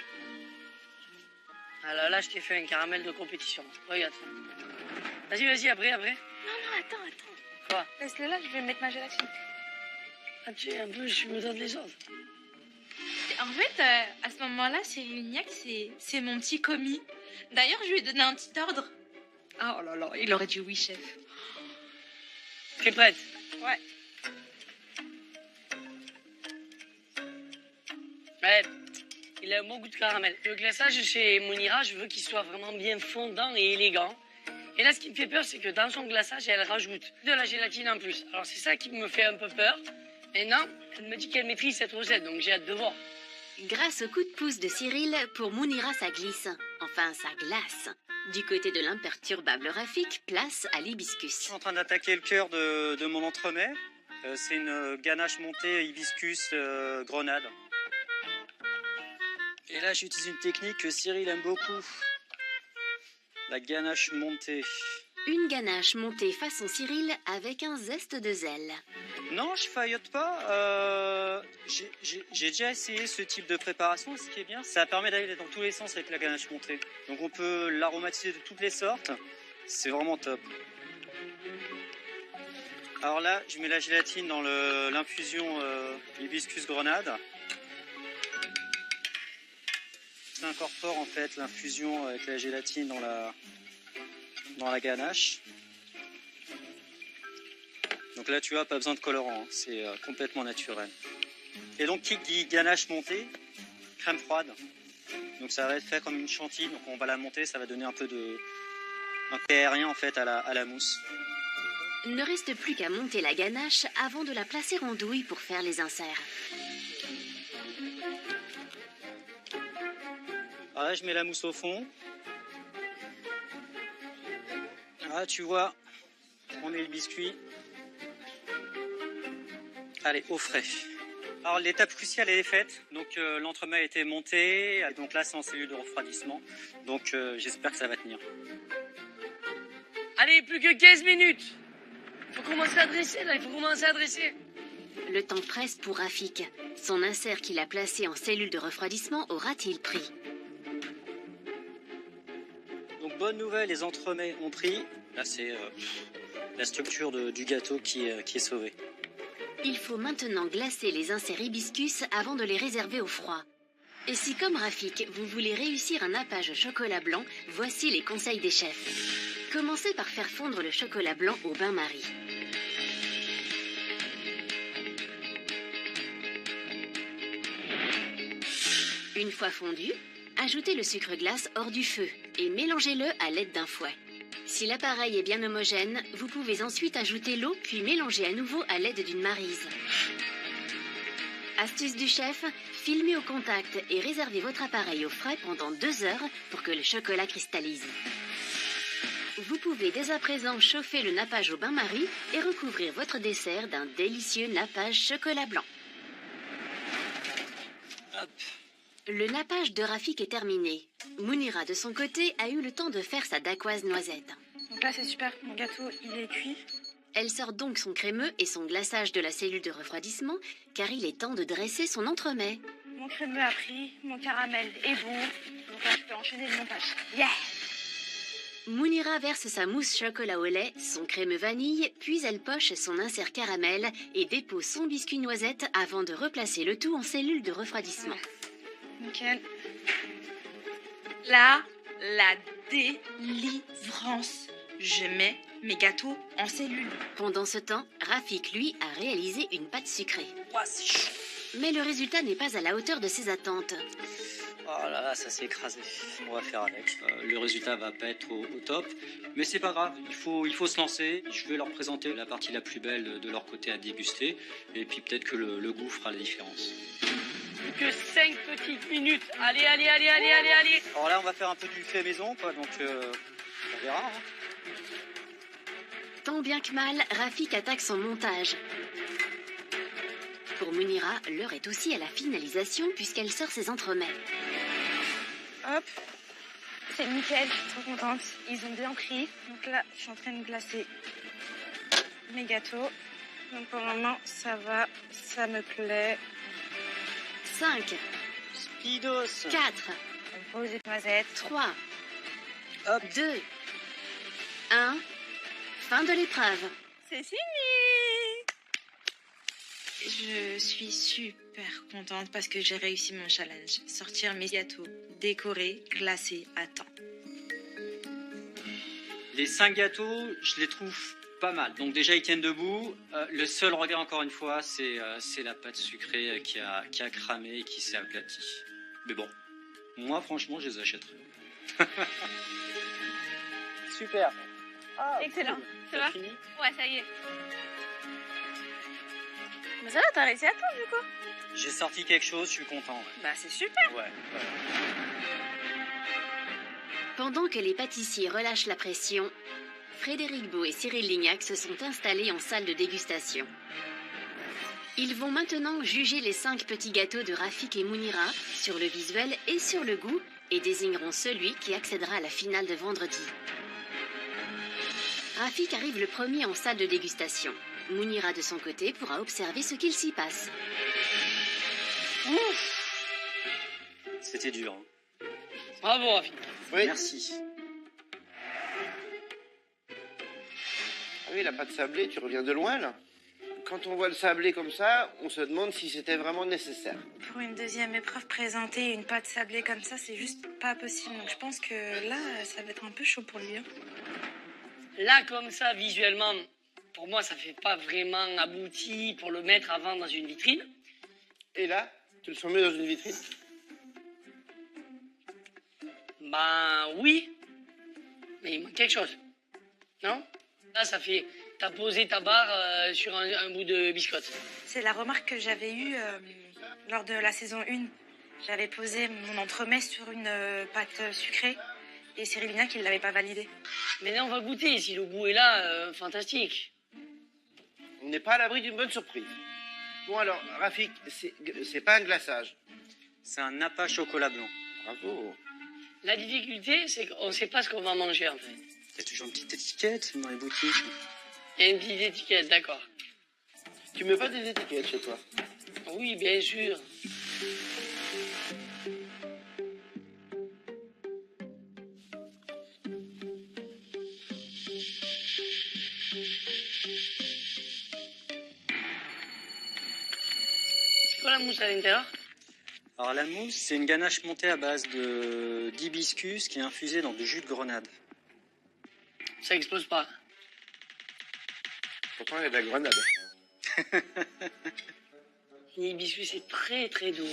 Alors là, je t'ai fait un caramel de compétition. Regarde. Vas-y, après. Non, attends. Quoi? Laisse-le là, je vais mettre ma gélatine. Ah, tu es un peu, je me donne les ordres. En fait, à ce moment-là, Cyril Lignac, c'est mon petit commis. D'ailleurs, je lui ai donné un petit ordre. Ah, oh là là, il aurait dit oui, chef. T'es prête? Ouais. Ouais, il a un bon goût de caramel. Le glaçage chez Mounira, je veux qu'il soit vraiment bien fondant et élégant. Et là, ce qui me fait peur, c'est que dans son glaçage, elle rajoute de la gélatine en plus. Alors, c'est ça qui me fait un peu peur. Maintenant, elle me dit qu'elle maîtrise cette recette, donc j'ai hâte de voir. Grâce au coup de pouce de Cyril, pour Mounira, ça glisse. Enfin, ça glace. Du côté de l'imperturbable Rafik, place à l'hibiscus. Je suis en train d'attaquer le cœur de mon entremets. C'est une ganache montée hibiscus grenade. Et là, j'utilise une technique que Cyril aime beaucoup. La ganache montée. Une ganache montée façon Cyril avec un zeste de zèle. Non, je faillote pas. J'ai déjà essayé ce type de préparation. Ce qui est bien, ça permet d'aller dans tous les sens avec la ganache montée. Donc on peut l'aromatiser de toutes les sortes. C'est vraiment top. Alors là, je mets la gélatine dans l'infusion hibiscus grenade. J'incorpore en fait l'infusion avec la gélatine dans la ganache. Donc là, tu vois, pas besoin de colorant, hein. C'est complètement naturel. Et donc, qui dit ganache montée, crème froide. Donc ça va être fait comme une chantilly, donc on va la monter, ça va donner un peu un peu aérien en fait à la mousse. Ne reste plus qu'à monter la ganache avant de la placer en douille pour faire les inserts. Alors là, je mets la mousse au fond. Là, tu vois, on met le biscuit. Allez, au frais. Alors l'étape cruciale elle est faite, donc l'entremets a été monté, donc là c'est en cellule de refroidissement, donc j'espère que ça va tenir. Allez, plus que 15 minutes. Il faut commencer à dresser là, il faut commencer à dresser. Le temps presse pour Rafik. Son insert qu'il a placé en cellule de refroidissement aura-t-il pris? Donc bonne nouvelle, les entremets ont pris. Là c'est la structure du gâteau qui est sauvée. Il faut maintenant glacer les inserts hibiscus avant de les réserver au froid. Et si, comme Rafik, vous voulez réussir un nappage au chocolat blanc, voici les conseils des chefs. Commencez par faire fondre le chocolat blanc au bain-marie. Une fois fondu, ajoutez le sucre glace hors du feu et mélangez-le à l'aide d'un fouet. Si l'appareil est bien homogène, vous pouvez ensuite ajouter l'eau puis mélanger à nouveau à l'aide d'une maryse. Astuce du chef, filmez au contact et réservez votre appareil au frais pendant 2 heures pour que le chocolat cristallise. Vous pouvez dès à présent chauffer le nappage au bain-marie et recouvrir votre dessert d'un délicieux nappage chocolat blanc. Hop. Le nappage de Rafik est terminé. Mounira, de son côté, a eu le temps de faire sa dacquoise noisette. Donc là, c'est super. Mon gâteau, il est cuit. Elle sort donc son crémeux et son glaçage de la cellule de refroidissement, car il est temps de dresser son entremets. Mon crémeux a pris, mon caramel est bon. Donc là, je peux enchaîner le montage. Yeah! Mounira verse sa mousse chocolat au lait, son crémeux vanille, puis elle poche son insert caramel et dépose son biscuit noisette avant de replacer le tout en cellule de refroidissement. Nickel. Là, la délivrance. Je mets mes gâteaux en cellule. Pendant ce temps, Rafik, lui, a réalisé une pâte sucrée. Ouah, c'est chaud. Mais le résultat n'est pas à la hauteur de ses attentes. Oh là là, ça s'est écrasé. On va faire avec. Le résultat va pas être au top, mais c'est pas grave. Il faut se lancer. Je vais leur présenter la partie la plus belle de leur côté à déguster, et puis peut-être que le goût fera la différence. Plus que 5 petites minutes. Allez, allez, allez, allez, allez, allez. Alors là, on va faire un peu du fait maison, quoi. Donc on verra. Hein. Tant bien que mal, Rafik attaque son montage. Pour Mounira, l'heure est aussi à la finalisation puisqu'elle sort ses entremets. Hop, c'est nickel, je suis trop contente. Ils ont bien pris. Donc là, je suis en train de glacer mes gâteaux. Donc pour le moment, ça va, ça me plaît. 5. Speedos. 4. On pose les noisettes. 3. Hop. 2. 1. Fin de l'épreuve. C'est fini! Je suis super contente parce que j'ai réussi mon challenge. Sortir mes gâteaux décorés, glacés à temps. Les 5 gâteaux, je les trouve pas mal. Donc déjà, ils tiennent debout. Le seul regret, encore une fois, c'est la pâte sucrée qui a cramé et qui s'est aplatie. Mais bon, moi, franchement, je les achèterai. Super. Ah, excellent. Ça va? Fini? Ouais, ça y est. Mais ça va, t'as réussi à temps du coup? J'ai sorti quelque chose, je suis content. Ouais. Bah c'est super. Ouais. Pendant que les pâtissiers relâchent la pression, Frédéric Beau et Cyril Lignac se sont installés en salle de dégustation. Ils vont maintenant juger les 5 petits gâteaux de Rafik et Mounira sur le visuel et sur le goût et désigneront celui qui accédera à la finale de vendredi. Rafik arrive le premier en salle de dégustation. Mounira, de son côté, pourra observer ce qu'il s'y passe. C'était dur. Hein. Bravo, Rafik. Oui. Merci. Oui, la pâte sablée, tu reviens de loin, là. Quand on voit le sablé comme ça, on se demande si c'était vraiment nécessaire. Pour une deuxième épreuve, présenter une pâte sablée comme ça, c'est juste pas possible. Donc je pense que là, ça va être un peu chaud pour lui. Hein. Là, comme ça, visuellement, pour moi, ça fait pas vraiment abouti pour le mettre avant dans une vitrine. Et là, tu le sens mieux dans une vitrine? Ben oui, mais il manque quelque chose. Non? Là, ça fait... T'as posé ta barre sur un bout de biscotte. C'est la remarque que j'avais eue lors de la saison 1. J'avais posé mon entremets sur une pâte sucrée et c'est Rélina qui ne l'avait pas validé. Mais là, on va goûter. Si le goût est là, fantastique. On n'est pas à l'abri d'une bonne surprise. Bon alors, Rafik, c'est pas un glaçage. C'est un Napa chocolat blanc. Bravo. La difficulté, c'est qu'on ne sait pas ce qu'on va manger, en fait. Il y a toujours une petite étiquette dans les boutiques. Il y a une petite étiquette, d'accord. Tu mets pas des étiquettes chez toi? Oui, bien sûr. C'est quoi la mousse à l'intérieur? Alors la mousse, c'est une ganache montée à base d'hibiscus qui est infusée dans du jus de grenade. Ça explose pas. Pourtant, il y a de la grenade. L'hibiscus, c'est très très doux.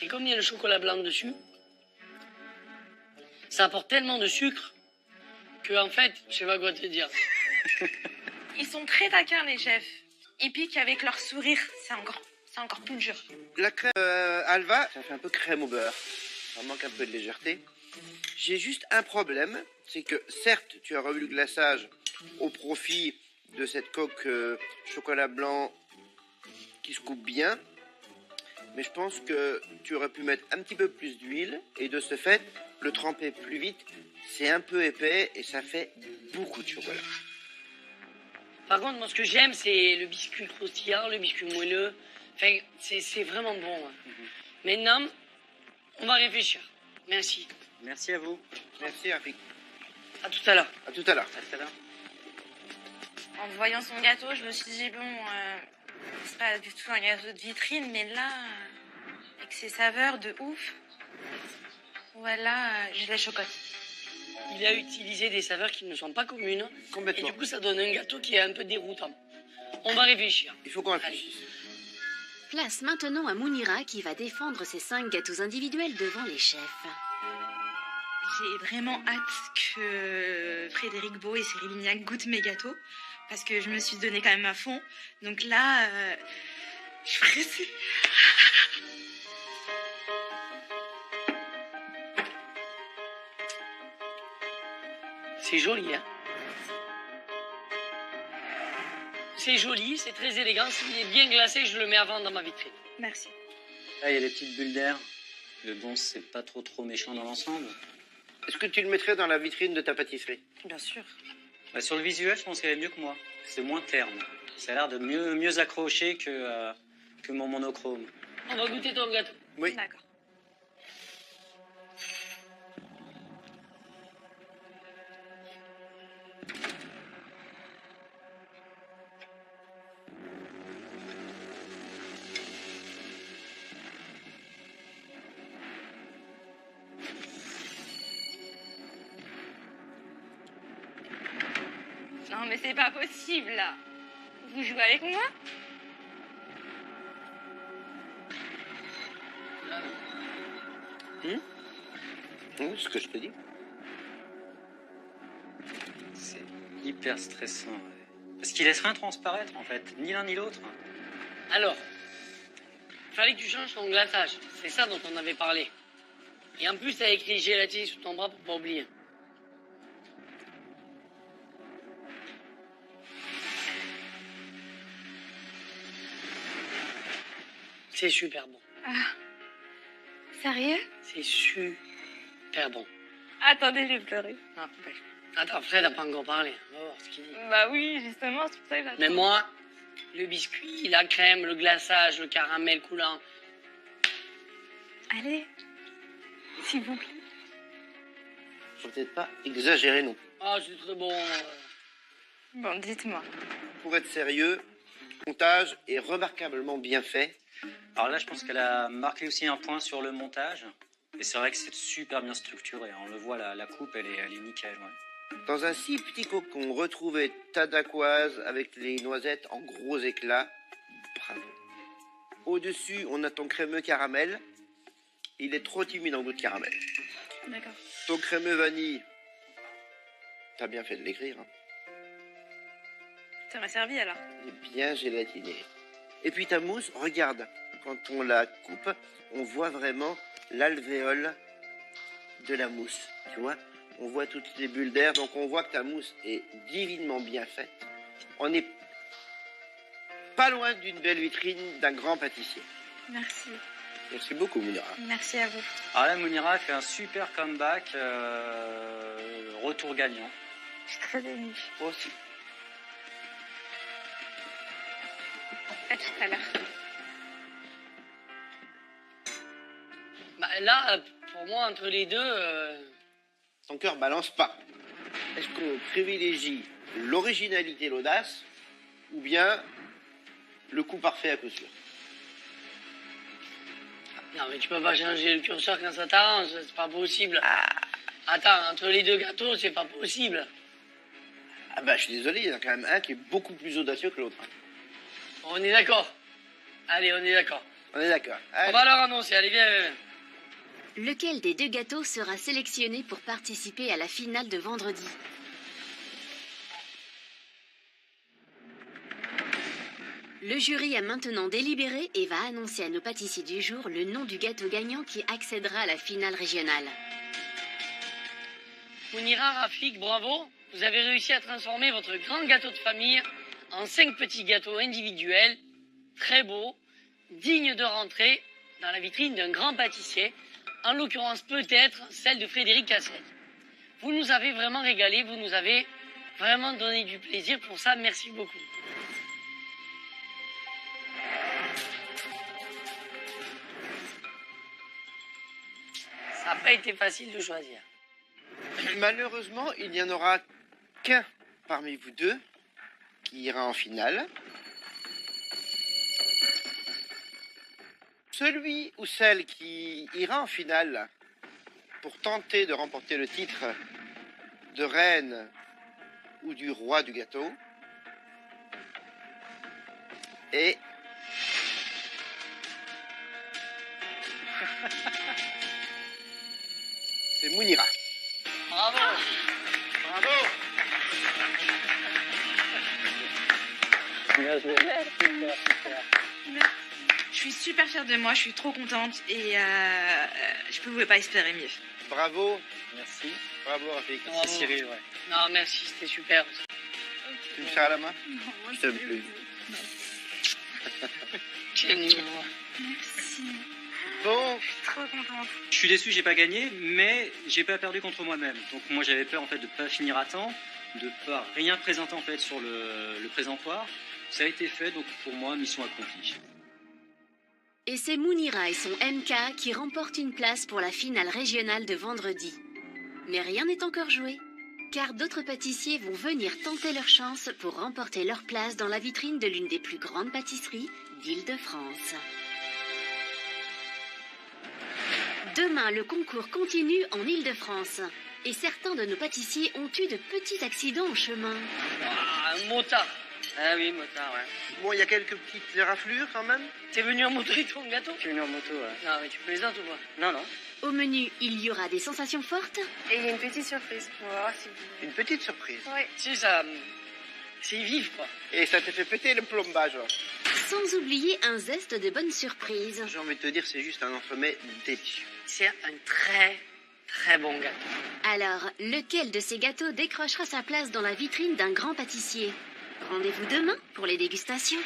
Et comme il y a le chocolat blanc dessus, ça apporte tellement de sucre que, en fait, je sais pas quoi te dire. Ils sont très taquins, les chefs. Ils piquent avec leur sourire. C'est encore plus dur. La crème Alva, ça fait un peu crème au beurre. Ça manque un peu de légèreté. J'ai juste un problème, c'est que certes, tu as revu le glaçage au profit de cette coque chocolat blanc qui se coupe bien, mais je pense que tu aurais pu mettre un petit peu plus d'huile et de ce fait, le tremper plus vite. C'est un peu épais et ça fait beaucoup de chocolat. Par contre, moi, ce que j'aime, c'est le biscuit croustillant, le biscuit moelleux. Enfin, c'est vraiment bon. Hein. Maintenant, on va réfléchir. Merci. Merci à vous. Merci, Rafik. À tout à l'heure. À tout à l'heure. À tout à l'heure. En voyant son gâteau, je me suis dit, bon, c'est pas du tout un gâteau de vitrine, mais là, avec ses saveurs de ouf, voilà, je les chocotte. Il a utilisé des saveurs qui ne sont pas communes. Complètement. Et du coup, ça donne un gâteau qui est un peu déroutant. On va réfléchir. Il faut qu'on réfléchisse. Place maintenant à Mounira qui va défendre ses 5 gâteaux individuels devant les chefs. J'ai vraiment hâte que Frédéric Beau et Cyril Lignac goûtent mes gâteaux, parce que je me suis donné quand même à fond. Donc là, je suis pressée. C'est joli, hein? C'est joli, c'est très élégant. S'il est bien glacé, je le mets avant dans ma vitrine. Merci. Là, il y a des petites bulles d'air. Le bon, c'est pas trop méchant dans l'ensemble. Est-ce que tu le mettrais dans la vitrine de ta pâtisserie? Bien sûr. Bah, sur le visuel, je pense qu'elle est mieux que moi. C'est moins terne. Ça a l'air de mieux accrocher que mon monochrome. On va goûter ton gâteau. Oui. D'accord. Non mais c'est pas possible là. Vous jouez avec moi? Oui, ce que je te dis. C'est hyper stressant. Ouais. Parce qu'il laisse rien transparaître en fait, ni l'un ni l'autre. Alors, il fallait que tu changes ton glaçage. C'est ça dont on avait parlé. Et en plus, tu as écrit gélatine sous ton bras pour pas oublier. C'est super bon. Ah. Sérieux? C'est super bon. Attendez, j'ai pleuré. Ah, attends, Fred n'a pas encore parlé. On va voir ce qu'il dit. Bah oui, justement, c'est pour ça que j'attends. Mais moi, le biscuit, la crème, le glaçage, le caramel coulant. Allez, s'il vous plaît. Faut peut-être pas exagérer non plus. Ah, c'est très bon. Bon, dites-moi. Pour être sérieux, le montage est remarquablement bien fait. Alors là, je pense qu'elle a marqué aussi un point sur le montage. Et c'est vrai que c'est super bien structuré. On le voit, la coupe, elle est nickel. Ouais. Dans un si petit cocon, retrouver tas d'aquoise avec les noisettes en gros éclats. Bravo. Au-dessus, on a ton crémeux caramel. Il est trop timide en goût de caramel. D'accord. Ton crémeux vanille, t'as bien fait de l'écrire. Hein. Ça m'a servi alors. Il est bien gélatiné. Et puis ta mousse, regarde, quand on la coupe, on voit vraiment l'alvéole de la mousse. Tu vois, on voit toutes les bulles d'air, donc on voit que ta mousse est divinement bien faite. On n'est pas loin d'une belle vitrine d'un grand pâtissier. Merci. Merci beaucoup, Mounira. Merci à vous. Alors là, Mounira fait un super comeback, retour gagnant. Je suis très émue. Moi aussi. À tout à l'heure. Bah, là, pour moi, entre les deux... Ton cœur balance pas. Est-ce qu'on privilégie l'originalité, l'audace, ou bien le coup parfait à coup sûr? Non, mais tu peux pas changer le curseur quand ça t'arrange, c'est pas possible. Attends, entre les deux gâteaux, c'est pas possible. Ah bah, je suis désolé, il y en a quand même un qui est beaucoup plus audacieux que l'autre. On est d'accord. Allez, on est d'accord. On est d'accord. On va leur annoncer, allez, viens, viens. Lequel des deux gâteaux sera sélectionné pour participer à la finale de vendredi? Le jury a maintenant délibéré et va annoncer à nos pâtissiers du jour le nom du gâteau gagnant qui accédera à la finale régionale. Mounira, Rafik, bravo. Vous avez réussi à transformer votre grand gâteau de famille en 5 petits gâteaux individuels, très beaux, dignes de rentrer dans la vitrine d'un grand pâtissier, en l'occurrence peut-être celle de Frédéric Cassel. Vous nous avez vraiment régalé, vous nous avez vraiment donné du plaisir. Pour ça, merci beaucoup. Ça n'a pas été facile de choisir. Malheureusement, il n'y en aura qu'un parmi vous deux qui ira en finale. Celui ou celle qui ira en finale pour tenter de remporter le titre de reine ou du roi du gâteau est... c'est Mounira. Bravo. Bravo. Je suis super fière de moi, je suis trop contente et je ne pouvais pas espérer mieux. Bravo. Merci. Bravo, Rafik. Bravo. C'est Cyril, ouais. Non, merci, c'était super. Tu me serres la main? Non, Je t'aime plus. Merci. Bon. Je suis trop contente. Je suis déçu, j'ai pas gagné, mais j'ai pas perdu contre moi-même. Donc moi j'avais peur en fait de pas finir à temps, de pas rien présenter en fait sur le présentoir. Ça a été fait, donc pour moi mission accomplie. Et c'est Mounira et son MK qui remportent une place pour la finale régionale de vendredi. Mais rien n'est encore joué, car d'autres pâtissiers vont venir tenter leur chance pour remporter leur place dans la vitrine de l'une des plus grandes pâtisseries d'Île-de-France. Demain, le concours continue en Île-de-France. Et certains de nos pâtissiers ont eu de petits accidents en chemin. Ah, un motard. Ah oui, motard, ouais. Bon, il y a quelques petites raflures quand même. T'es venu en moto et ton gâteau? Je suis venu en moto, ouais. Non, mais tu plaisantes ou pas? Non, non. Au menu, il y aura des sensations fortes. Et il y a une petite surprise pour voir si vous... Une petite surprise. Oui. Tu sais, ça... c'est vif, quoi. Et ça t'a fait péter le plombage. Sans oublier un zeste de bonne surprise. J'ai envie de te dire, c'est juste un entremets délicieux. C'est un très bon gâteau. Alors, lequel de ces gâteaux décrochera sa place dans la vitrine d'un grand pâtissier? Rendez-vous demain pour les dégustations.